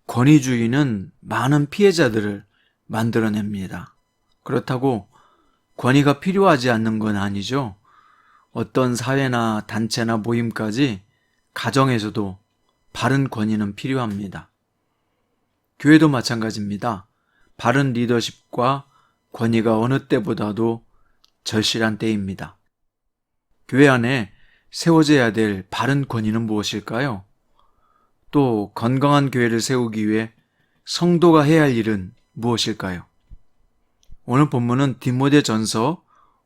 권위주의는 많은 피해자들을 만들어냅니다. 그렇다고 권위가 필요하지 않는 건 아니죠. 어떤 사회나 단체나 모임까지 가정에서도 바른 권위는 필요합니다. 교회도 마찬가지입니다. 바른 리더십과 권위가 어느 때보다도 절실한 때입니다. 교회 안에 세워져야 될 바른 권위는 무엇일까요? 또 건강한 교회를 세우기 위해 성도가 해야 할 일은 무엇일까요? 오늘 본문은 디모데전서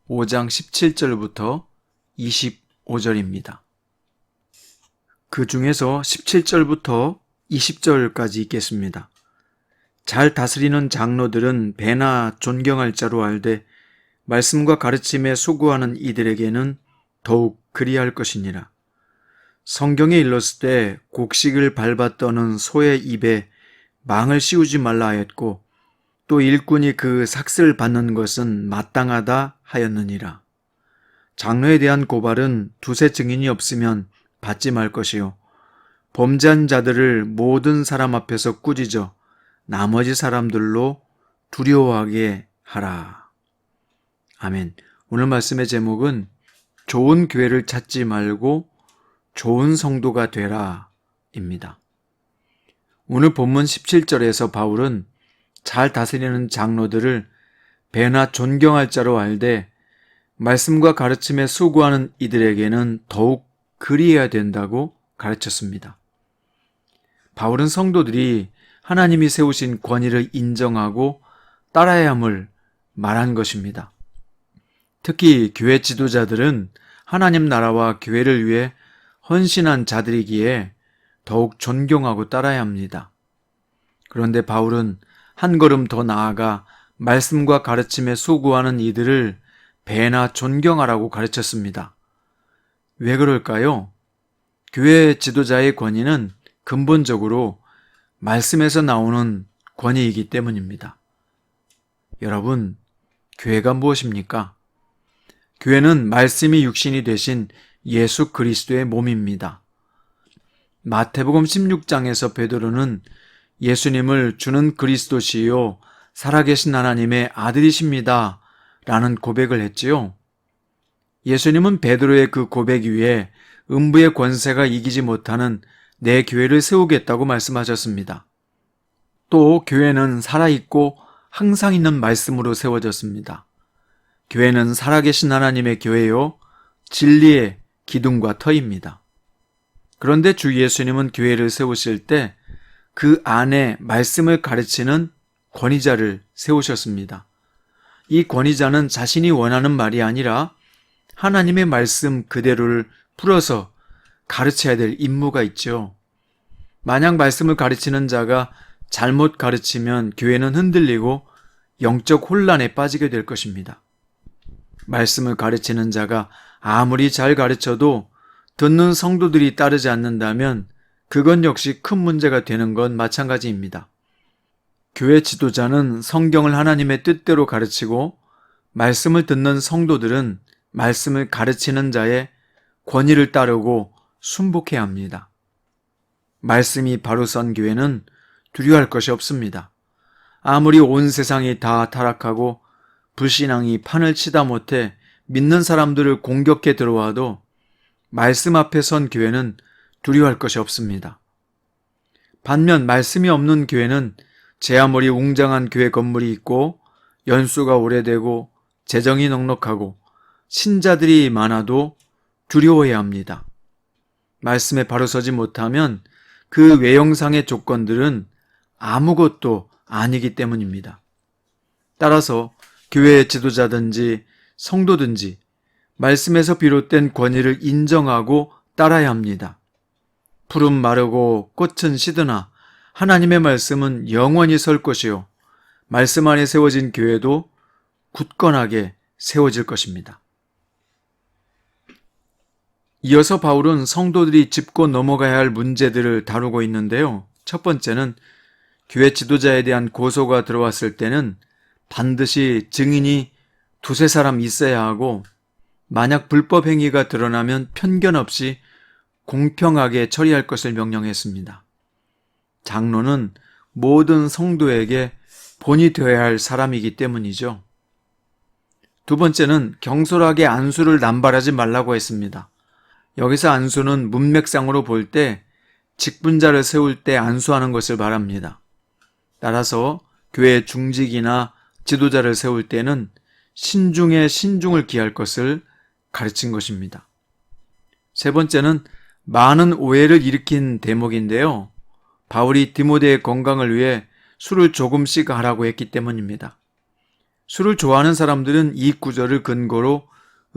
5장 17절부터 25절입니다. 그 중에서 17절부터 20절까지 읽겠습니다. 잘 다스리는 장로들은 배나 존경할 자로 알되 말씀과 가르침에 수고하는 이들에게는 더욱 그리할 것이니라. 성경에 일렀을 때 곡식을 밟아 떠는 소의 입에 망을 씌우지 말라 하였고 또 일꾼이 그 삭슬을 받는 것은 마땅하다 하였느니라. 장로에 대한 고발은 두세 증인이 없으면 받지 말 것이요 범죄한 자들을 모든 사람 앞에서 꾸짖어 나머지 사람들로 두려워하게 하라. 아멘. 오늘 말씀의 제목은 좋은 교회를 찾지 말고 좋은 성도가 되라 입니다. 오늘 본문 17절에서 바울은 잘 다스리는 장로들을 배나 존경할 자로 알되 말씀과 가르침에 수고하는 이들에게는 더욱 그리해야 된다고 가르쳤습니다. 바울은 성도들이 하나님이 세우신 권위를 인정하고 따라야 함을 말한 것입니다. 특히 교회 지도자들은 하나님 나라와 교회를 위해 헌신한 자들이기에 더욱 존경하고 따라야 합니다. 그런데 바울은 한 걸음 더 나아가 말씀과 가르침에 수고하는 이들을 배나 존경하라고 가르쳤습니다. 왜 그럴까요? 교회 지도자의 권위는 근본적으로 말씀에서 나오는 권위이기 때문입니다. 여러분, 교회가 무엇입니까? 교회는 말씀이 육신이 되신 예수 그리스도의 몸입니다. 마태복음 16장에서 베드로는 예수님을 주는 그리스도시요 살아계신 하나님의 아들이십니다 라는 고백을 했지요. 예수님은 베드로의 그 고백 위에 음부의 권세가 이기지 못하는 내 교회를 세우겠다고 말씀하셨습니다. 또 교회는 살아있고 항상 있는 말씀으로 세워졌습니다. 교회는 살아계신 하나님의 교회요 진리의 기둥과 터입니다. 그런데 주 예수님은 교회를 세우실 때 그 안에 말씀을 가르치는 권위자를 세우셨습니다. 이 권위자는 자신이 원하는 말이 아니라 하나님의 말씀 그대로를 풀어서 가르쳐야 될 임무가 있죠. 만약 말씀을 가르치는 자가 잘못 가르치면 교회는 흔들리고 영적 혼란에 빠지게 될 것입니다. 말씀을 가르치는 자가 아무리 잘 가르쳐도 듣는 성도들이 따르지 않는다면 그건 역시 큰 문제가 되는 건 마찬가지입니다. 교회 지도자는 성경을 하나님의 뜻대로 가르치고 말씀을 듣는 성도들은 말씀을 가르치는 자의 권위를 따르고 순복해야 합니다. 말씀이 바로 선 교회는 두려워할 것이 없습니다. 아무리 온 세상이 다 타락하고 불신앙이 판을 치다 못해 믿는 사람들을 공격해 들어와도 말씀 앞에 선 교회는 두려워할 것이 없습니다. 반면 말씀이 없는 교회는 제 아무리 웅장한 교회 건물이 있고 연수가 오래되고 재정이 넉넉하고 신자들이 많아도 두려워해야 합니다. 말씀에 바로 서지 못하면 그 외형상의 조건들은 아무것도 아니기 때문입니다. 따라서 교회의 지도자든지 성도든지 말씀에서 비롯된 권위를 인정하고 따라야 합니다. 풀은 마르고 꽃은 시드나 하나님의 말씀은 영원히 설 것이요 말씀 안에 세워진 교회도 굳건하게 세워질 것입니다. 이어서 바울은 성도들이 짚고 넘어가야 할 문제들을 다루고 있는데요. 첫 번째는 교회 지도자에 대한 고소가 들어왔을 때는 반드시 증인이 두세 사람 있어야 하고, 만약 불법 행위가 드러나면 편견 없이 공평하게 처리할 것을 명령했습니다. 장로는 모든 성도에게 본이 되어야 할 사람이기 때문이죠. 두 번째는 경솔하게 안수를 남발하지 말라고 했습니다. 여기서 안수는 문맥상으로 볼 때 직분자를 세울 때 안수하는 것을 말합니다. 따라서 교회 중직이나 지도자를 세울 때는 신중에 신중을 기할 것을 가르친 것입니다. 세 번째는 많은 오해를 일으킨 대목인데요. 바울이 디모데의 건강을 위해 술을 조금씩 하라고 했기 때문입니다. 술을 좋아하는 사람들은 이 구절을 근거로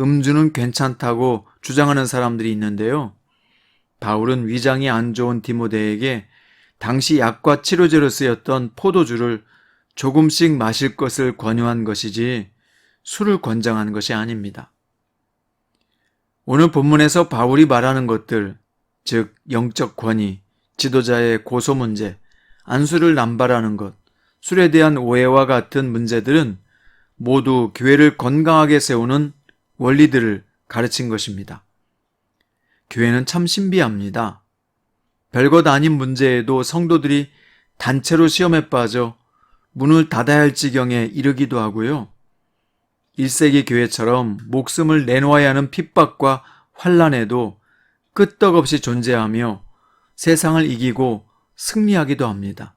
음주는 괜찮다고 주장하는 사람들이 있는데요. 바울은 위장이 안 좋은 디모데에게 당시 약과 치료제로 쓰였던 포도주를 조금씩 마실 것을 권유한 것이지 술을 권장한 것이 아닙니다. 오늘 본문에서 바울이 말하는 것들, 즉 영적 권위, 지도자의 고소 문제, 안수를 남발하는 것, 술에 대한 오해와 같은 문제들은 모두 교회를 건강하게 세우는 원리들을 가르친 것입니다. 교회는 참 신비합니다. 별것 아닌 문제에도 성도들이 단체로 시험에 빠져 문을 닫아야 할 지경에 이르기도 하고요. 1세기 교회처럼 목숨을 내놓아야 하는 핍박과 환난에도 끄떡없이 존재하며 세상을 이기고 승리하기도 합니다.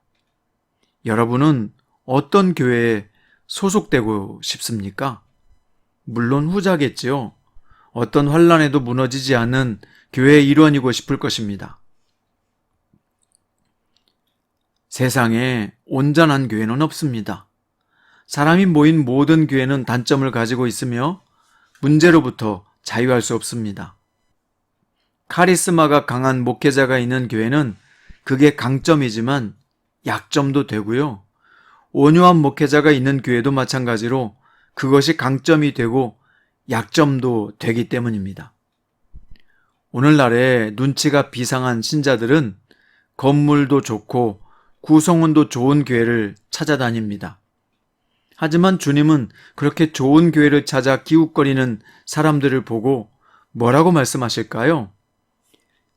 여러분은 어떤 교회에 소속되고 싶습니까? 물론 후자겠지요. 어떤 환난에도 무너지지 않는 교회의 일원이고 싶을 것입니다. 세상에 온전한 교회는 없습니다. 사람이 모인 모든 교회는 단점을 가지고 있으며 문제로부터 자유할 수 없습니다. 카리스마가 강한 목회자가 있는 교회는 그게 강점이지만 약점도 되고요. 온유한 목회자가 있는 교회도 마찬가지로 그것이 강점이 되고 약점도 되기 때문입니다. 오늘날의 눈치가 비상한 신자들은 건물도 좋고 구성원도 좋은 교회를 찾아다닙니다. 하지만 주님은 그렇게 좋은 교회를 찾아 기웃거리는 사람들을 보고 뭐라고 말씀하실까요?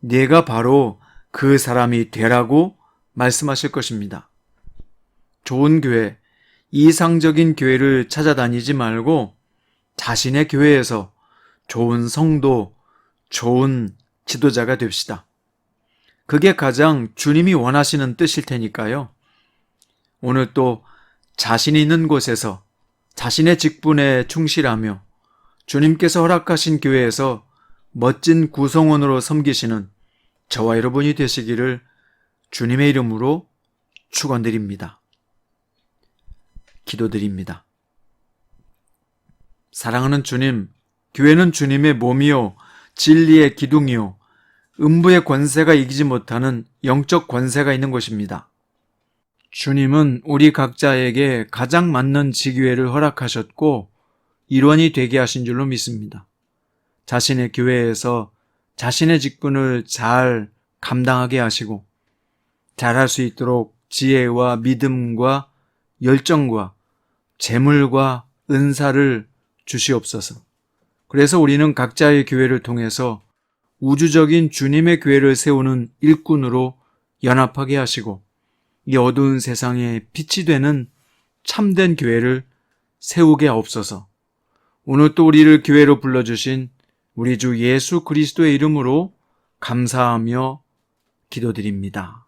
네가 바로 그 사람이 되라고 말씀하실 것입니다. 좋은 교회, 이상적인 교회를 찾아다니지 말고 자신의 교회에서 좋은 성도, 좋은 지도자가 됩시다. 그게 가장 주님이 원하시는 뜻일 테니까요. 오늘 또 자신 있는 곳에서 자신의 직분에 충실하며 주님께서 허락하신 교회에서 멋진 구성원으로 섬기시는 저와 여러분이 되시기를 주님의 이름으로 축원드립니다. 기도드립니다. 사랑하는 주님, 교회는 주님의 몸이요 진리의 기둥이요 음부의 권세가 이기지 못하는 영적 권세가 있는 곳입니다. 주님은 우리 각자에게 가장 맞는 지교회를 허락하셨고 일원이 되게 하신 줄로 믿습니다. 자신의 교회에서 자신의 직분을 잘 감당하게 하시고 잘할 수 있도록 지혜와 믿음과 열정과 재물과 은사를 주시옵소서. 그래서 우리는 각자의 교회를 통해서 우주적인 주님의 교회를 세우는 일꾼으로 연합하게 하시고 이 어두운 세상에 빛이 되는 참된 교회를 세우게 하옵소서. 오늘 또 우리를 교회로 불러주신 우리 주 예수 그리스도의 이름으로 감사하며 기도드립니다.